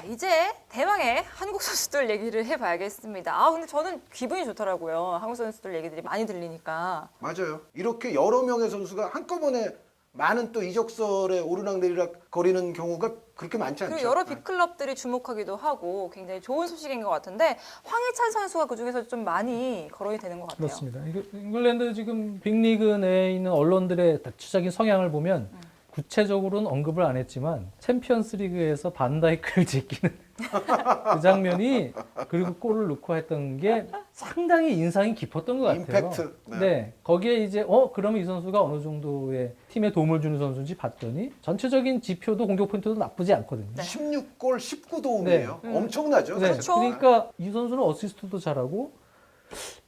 이제 대망의 한국 선수들 얘기를 해봐야겠습니다. 근데 저는 기분이 좋더라고요. 한국 선수들 얘기들이 많이 들리니까. 맞아요. 이렇게 여러 명의 선수가 한꺼번에 많은 또 이적설에 오르락내리락 거리는 경우가 그렇게 많지 않죠. 그리고 여러 빅클럽들이 주목하기도 하고 굉장히 좋은 소식인 것 같은데 황희찬 선수가 그중에서 좀 많이 거론이 되는 것 같아요. 그렇습니다. 잉글랜드 지금 빅리그 내에 있는 언론들의 대체적인 성향을 보면 구체적으로는 언급을 안 했지만 챔피언스 리그에서 반다이크를 제끼는 그 장면이 그리고 골을 넣고 했던 게 상당히 인상이 깊었던 것 같아요. 임팩트. 네. 거기에 이제 그러면 이 선수가 어느 정도의 팀에 도움을 주는 선수인지 봤더니 전체적인 지표도 공격 포인트도 나쁘지 않거든요. 네. 16골 19도움이에요. 엄청나죠. 네. 사실. 그렇죠. 그러니까 이 선수는 어시스트도 잘하고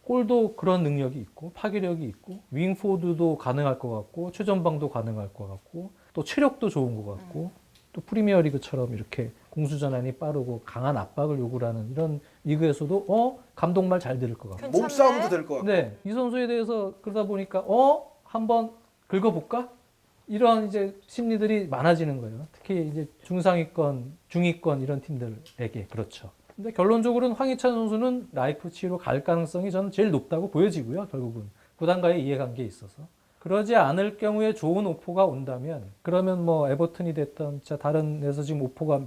골도 그런 능력이 있고 파괴력이 있고 윙포드도 가능할 것 같고 최전방도 가능할 것 같고 또 체력도 좋은 것 같고 또 프리미어리그처럼 이렇게 공수전환이 빠르고 강한 압박을 요구하는 이런 리그에서도 감독말 잘 들을 것 같고 괜찮네. 몸싸움도 될 것 같고. 네, 이 선수에 대해서 그러다 보니까 한번 긁어볼까? 이런 이제 심리들이 많아지는 거예요. 특히 이제 중상위권, 중위권 이런 팀들에게 그렇죠. 근데 결론적으로는 황희찬 선수는 라이프치히로 갈 가능성이 저는 제일 높다고 보여지고요. 결국은 구단과의 이해관계에 있어서. 그러지 않을 경우에 좋은 오퍼가 온다면 그러면 뭐 에버튼이 됐던 진짜 다른 데서 지금 오퍼가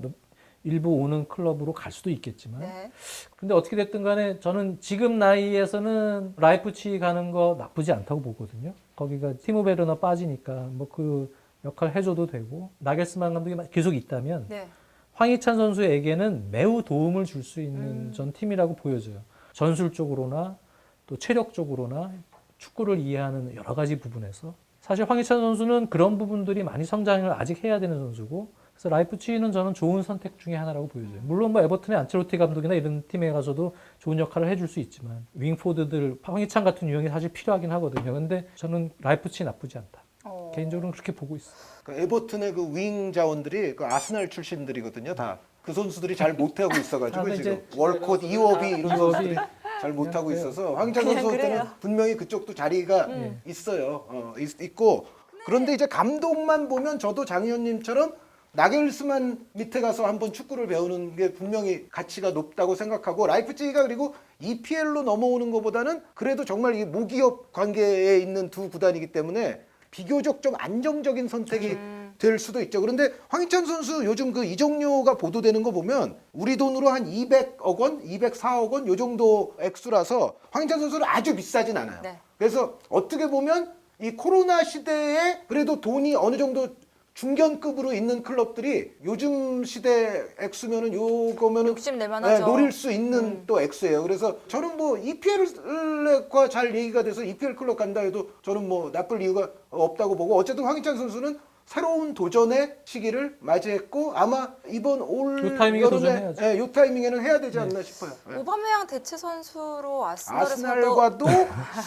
일부 오는 클럽으로 갈 수도 있겠지만 네. 근데 어떻게 됐든 간에 저는 지금 나이에서는 라이프치히 가는 거 나쁘지 않다고 보거든요. 거기가 티모 베르너 빠지니까 뭐 그 역할 해줘도 되고 나겔스만 감독이 계속 있다면 네. 황희찬 선수에게는 매우 도움을 줄 수 있는 전 팀이라고 보여져요. 전술적으로나 또 체력적으로나 축구를 이해하는 여러 가지 부분에서 사실 황희찬 선수는 그런 부분들이 많이 성장을 아직 해야 되는 선수고 그래서 라이프치히는 저는 좋은 선택 중에 하나라고 보여져요. 물론 뭐 에버튼의 안첼로티 감독이나 이런 팀에 가서도 좋은 역할을 해줄 수 있지만 윙포드들, 황희찬 같은 유형이 사실 필요하긴 하거든요. 근데 저는 라이프치히 나쁘지 않다. 개인적으로는 그렇게 보고 있어요. 그 에버튼의 그 윙 자원들이 그 아스날 출신들이거든요. 다. 그 선수들이 잘 못하고 있어가지고 다들 지금 이제 월콧, 이워비 이런 이워비. 선수들이 잘 못하고 그냥 있어서 황희찬 그냥 선수한테는 그래요. 분명히 그쪽도 자리가 있어요. 있고 그런데 이제 감독만 보면 저도 장 의원님처럼 나겔스만 밑에 가서 한번 축구를 배우는 게 분명히 가치가 높다고 생각하고 라이프치히가 그리고 EPL로 넘어오는 것보다는 그래도 정말 이 모기업 관계에 있는 두 구단이기 때문에 비교적 좀 안정적인 선택이 될 수도 있죠. 그런데 황희찬 선수 요즘 그 이적료가 보도되는 거 보면 우리 돈으로 한 200억 원, 204억 원 요 정도 액수라서 황희찬 선수는 아주 비싸진 않아요. 네. 그래서 어떻게 보면 이 코로나 시대에 그래도 돈이 어느 정도 중견급으로 있는 클럽들이 요즘 시대 액수면은 요거면은 욕심 낼만하죠. 노릴 수 있는 또 액수예요. 그래서 저는 뭐 EPL과 잘 얘기가 돼서 EPL 클럽 간다 해도 저는 뭐 나쁠 이유가 없다고 보고 어쨌든 황희찬 선수는 새로운 도전의 시기를 맞이했고 아마 이번 올 요 타이밍에 여름에 도전해야죠. 요 타이밍에는 해야 되지 않나 싶어요. 예. 오바메양 대체 선수로 아스날에서도 아스날과도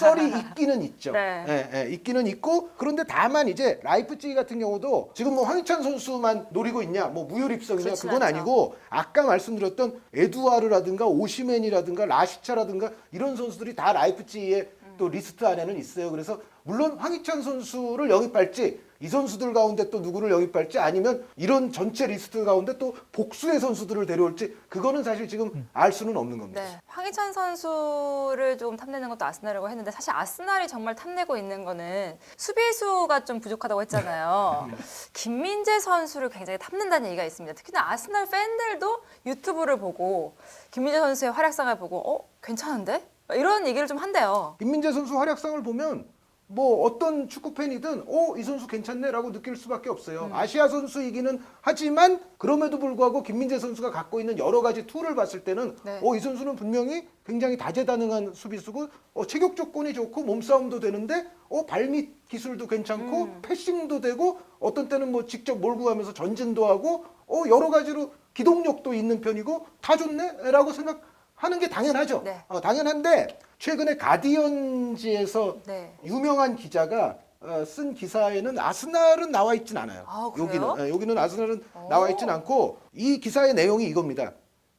썰이 있기는 있죠. 네. 있기는 있고 그런데 다만 이제 라이프치히 같은 경우도 지금 뭐 황희찬 선수만 노리고 있냐, 뭐 무혈입성이냐 그렇진 그건 않죠. 아니고 아까 말씀드렸던 에두아르라든가 오시멘이라든가 라시차라든가 이런 선수들이 다 라이프치히의 또 리스트 안에는 있어요. 그래서 물론 황희찬 선수를 영입할지 이 선수들 가운데 또 누구를 영입할지 아니면 이런 전체 리스트 가운데 또 복수의 선수들을 데려올지 그거는 사실 지금 알 수는 없는 겁니다. 네. 황희찬 선수를 좀 탐내는 것도 아스날이라고 했는데 사실 아스날이 정말 탐내고 있는 거는 수비수가 좀 부족하다고 했잖아요. 김민재 선수를 굉장히 탐낸다는 얘기가 있습니다. 특히나 아스날 팬들도 유튜브를 보고 김민재 선수의 활약상을 보고 괜찮은데? 이런 얘기를 좀 한대요. 김민재 선수 활약상을 보면 뭐 어떤 축구 팬이든 이 선수 괜찮네라고 느낄 수밖에 없어요. 아시아 선수이기는 하지만 그럼에도 불구하고 김민재 선수가 갖고 있는 여러 가지 툴을 봤을 때는 네. 이 선수는 분명히 굉장히 다재다능한 수비수고 체격 조건이 좋고 몸싸움도 되는데 발밑 기술도 괜찮고 패싱도 되고 어떤 때는 뭐 직접 몰고 가면서 전진도 하고 여러 가지로 기동력도 있는 편이고 다 좋네라고 생각하는 게 당연하죠. 네. 당연한데 최근에 가디언지에서 네. 유명한 기자가 쓴 기사에는 아스날은 나와 있진 않아요. 아, 그래요? 여기는 아스날은 나와 있진 않고 이 기사의 내용이 이겁니다.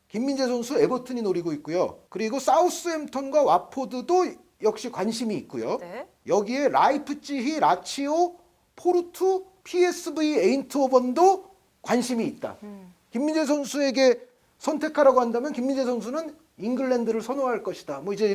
김민재 선수 에버튼이 노리고 있고요. 그리고 사우스햄턴과 와포드도 역시 관심이 있고요. 네. 여기에 라이프치히, 라치오, 포르투, PSV 에인트호번도 관심이 있다. 김민재 선수에게 선택하라고 한다면 김민재 선수는 잉글랜드를 선호할 것이다. 뭐 이제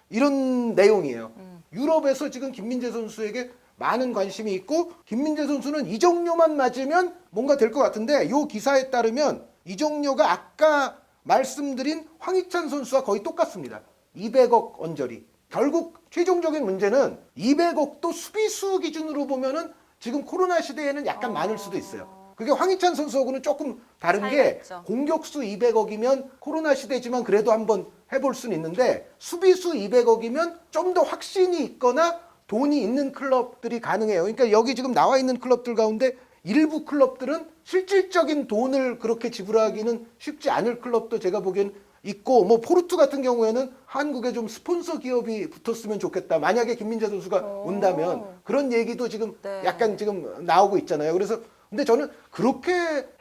이런 내용이에요. 유럽에서 지금 김민재 선수에게 많은 관심이 있고 김민재 선수는 이정료만 맞으면 뭔가 될 것 같은데 이 기사에 따르면 이정료가 아까 말씀드린 황희찬 선수와 거의 똑같습니다. 200억 언저리. 결국 최종적인 문제는 200억도 수비수 기준으로 보면은 지금 코로나 시대에는 약간 많을 수도 있어요. 그게 황희찬 선수하고는 조금 다른 차이가 게 있죠. 공격수 200억이면 코로나 시대지만 그래도 한번 해볼 수는 있는데 수비수 200억이면 좀 더 확신이 있거나 돈이 있는 클럽들이 가능해요. 그러니까 여기 지금 나와 있는 클럽들 가운데 일부 클럽들은 실질적인 돈을 그렇게 지불하기는 쉽지 않을 클럽도 제가 보기엔 있고 뭐 포르투 같은 경우에는 한국에 좀 스폰서 기업이 붙었으면 좋겠다. 만약에 김민재 선수가 온다면 그런 얘기도 지금 네. 약간 지금 나오고 있잖아요. 그래서 근데 저는 그렇게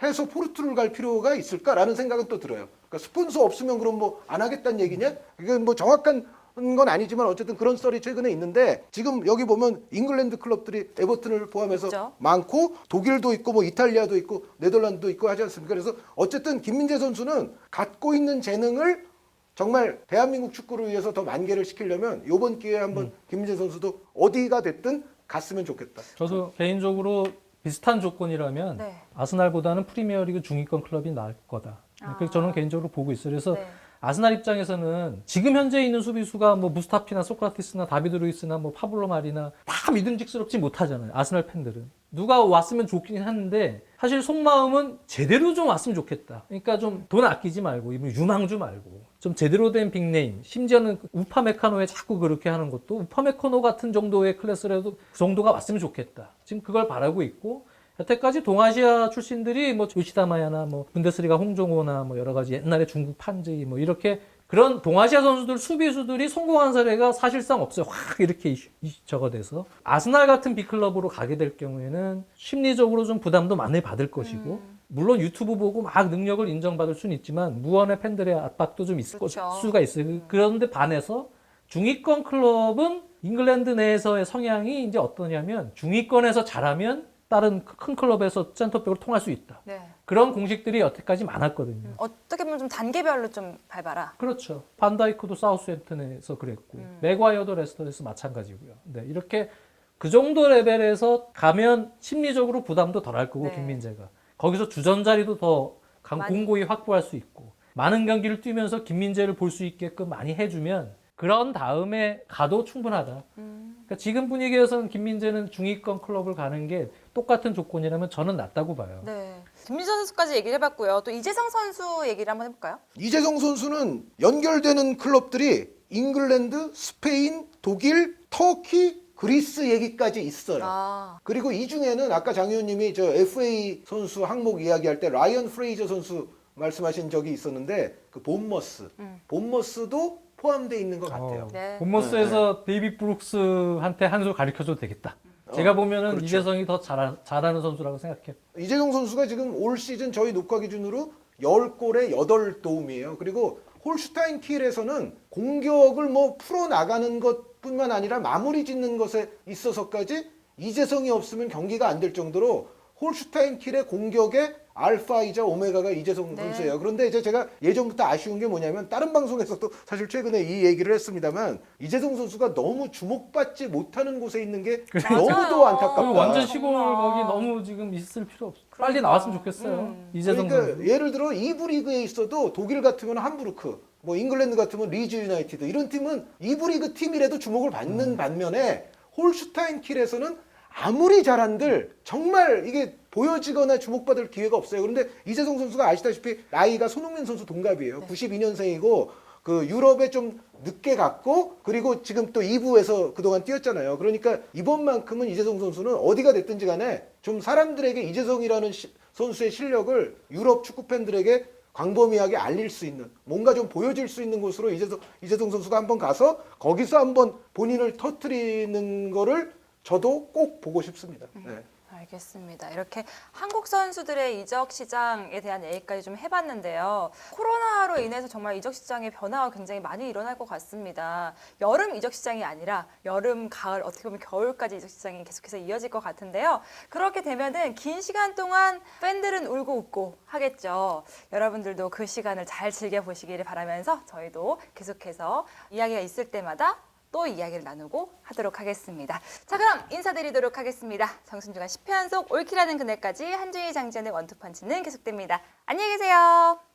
해서 포르투를 갈 필요가 있을까라는 생각은 또 들어요. 그러니까 스폰서 없으면 그럼 뭐 안 하겠다는 얘기냐? 이게 뭐 정확한 건 아니지만 어쨌든 그런 썰이 최근에 있는데 지금 여기 보면 잉글랜드 클럽들이 에버튼을 포함해서 있죠. 많고 독일도 있고 뭐 이탈리아도 있고 네덜란드도 있고 하지 않습니까? 그래서 어쨌든 김민재 선수는 갖고 있는 재능을 정말 대한민국 축구를 위해서 더 만개를 시키려면 이번 기회에 한번 김민재 선수도 어디가 됐든 갔으면 좋겠다. 저도 개인적으로 비슷한 조건이라면 네. 아스날보다는 프리미어리그 중위권 클럽이 나을 거다. 그렇게 저는 개인적으로 보고 있어요. 그래서 네. 아스날 입장에서는 지금 현재 있는 수비수가 뭐 무스타피나 소크라티스나 다비드 루이스나 뭐 파블로 마리나 다 믿음직스럽지 못하잖아요. 아스날 팬들은. 누가 왔으면 좋긴 하는데 사실 속마음은 제대로 좀 왔으면 좋겠다. 그러니까 좀 돈 아끼지 말고 유망주 말고 좀 제대로 된 빅네임. 심지어는 우파메카노에 자꾸 그렇게 하는 것도 우파메카노 같은 정도의 클래스라도 그 정도가 왔으면 좋겠다. 지금 그걸 바라고 있고 여태까지 동아시아 출신들이 뭐 요시다마야나 뭐 분데스리가 홍종호나 뭐 여러 가지 옛날에 중국 판지 뭐 이렇게 그런 동아시아 선수들 수비수들이 성공한 사례가 사실상 없어요. 확 이렇게 저거 돼서 아스날 같은 빅클럽으로 가게 될 경우에는 심리적으로 좀 부담도 많이 받을 것이고 물론 유튜브 보고 막 능력을 인정받을 수는 있지만 무언의 팬들의 압박도 좀 있을 그렇죠. 수가 있어요. 그런데 반해서 중위권 클럽은 잉글랜드 내에서의 성향이 이제 어떠냐면 중위권에서 잘하면 다른 큰 클럽에서 센터백으로 통할 수 있다. 네. 그런 공식들이 여태까지 많았거든요. 어떻게 보면 좀 단계별로 좀 밟아라. 그렇죠. 반다이크도 사우스햄튼에서 그랬고 맥과이어도 레스터에서 마찬가지고요. 네, 이렇게 그 정도 레벨에서 가면 심리적으로 부담도 덜할 거고 네. 김민재가 거기서 주전 자리도 더 공고히 확보할 수 있고 많은 경기를 뛰면서 김민재를 볼 수 있게끔 많이 해주면 그런 다음에 가도 충분하다. 그러니까 지금 분위기에서는 김민재는 중위권 클럽을 가는 게 똑같은 조건이라면 저는 낫다고 봐요. 네. 김민재 선수까지 얘기를 해봤고요. 또 이재성 선수 얘기를 한번 해볼까요? 이재성 선수는 연결되는 클럽들이 잉글랜드, 스페인, 독일, 터키, 그리스 얘기까지 있어요. 아, 그리고 이 중에는 아까 장 의원님이 저 FA 선수 항목 이야기할 때 라이언 프레이저 선수 말씀하신 적이 있었는데 그 본머스도 포함되어 있는 것 같아요. 네. 본머스에서 데이비 브룩스한테 한 수 가르쳐줘도 되겠다. 제가 보면은 그렇죠. 이재성이 더 잘하는 선수라고 생각해요. 이재성 선수가 지금 올 시즌 저희 녹화 기준으로 10골에 8도움이에요. 그리고 홀슈타인 킬에서는 공격을 뭐 풀어나가는 것뿐만 아니라 마무리 짓는 것에 있어서까지 이재성이 없으면 경기가 안 될 정도로 홀슈타인 킬의 공격에 알파이자 오메가가 이재성 네. 선수예요. 그런데 이제 제가 예전부터 아쉬운 게 뭐냐면 다른 방송에서도 사실 최근에 이 얘기를 했습니다만 이재성 선수가 너무 주목받지 못하는 곳에 있는 게 너무도 맞아요. 안타깝다. 완전 시골 정말. 거기 너무 지금 있을 필요 없어. 빨리 그러니까. 나왔으면 좋겠어요. 이재성 그러니까 선수. 예를 들어 2부 리그에 있어도 독일 같으면 함부르크, 뭐 잉글랜드 같으면 리즈 유나이티드 이런 팀은 2부 리그 팀이라도 주목을 받는 반면에 홀슈타인 킬에서는 아무리 잘한들 정말 이게 보여지거나 주목받을 기회가 없어요. 그런데 이재성 선수가 아시다시피 나이가 손흥민 선수 동갑이에요. 네. 92년생이고 그 유럽에 좀 늦게 갔고 그리고 지금 또 2부에서 그동안 뛰었잖아요. 그러니까 이번만큼은 이재성 선수는 어디가 됐든지 간에 좀 사람들에게 이재성이라는 선수의 실력을 유럽 축구 팬들에게 광범위하게 알릴 수 있는 뭔가 좀 보여질 수 있는 곳으로 이재성 선수가 한번 가서 거기서 한번 본인을 터뜨리는 거를 저도 꼭 보고 싶습니다. 네. 알겠습니다. 이렇게 한국 선수들의 이적 시장에 대한 얘기까지 좀 해봤는데요. 코로나로 인해서 정말 이적 시장의 변화가 굉장히 많이 일어날 것 같습니다. 여름 이적 시장이 아니라 여름, 가을, 어떻게 보면 겨울까지 이적 시장이 계속해서 이어질 것 같은데요. 그렇게 되면은 긴 시간 동안 팬들은 울고 웃고 하겠죠. 여러분들도 그 시간을 잘 즐겨보시기를 바라면서 저희도 계속해서 이야기가 있을 때마다 또 이야기를 나누고 하도록 하겠습니다. 자, 그럼 인사드리도록 하겠습니다. 정순주가 10회 연속 올킬하는 그날까지 한주희 장지연의 원투펀치는 계속됩니다. 안녕히 계세요.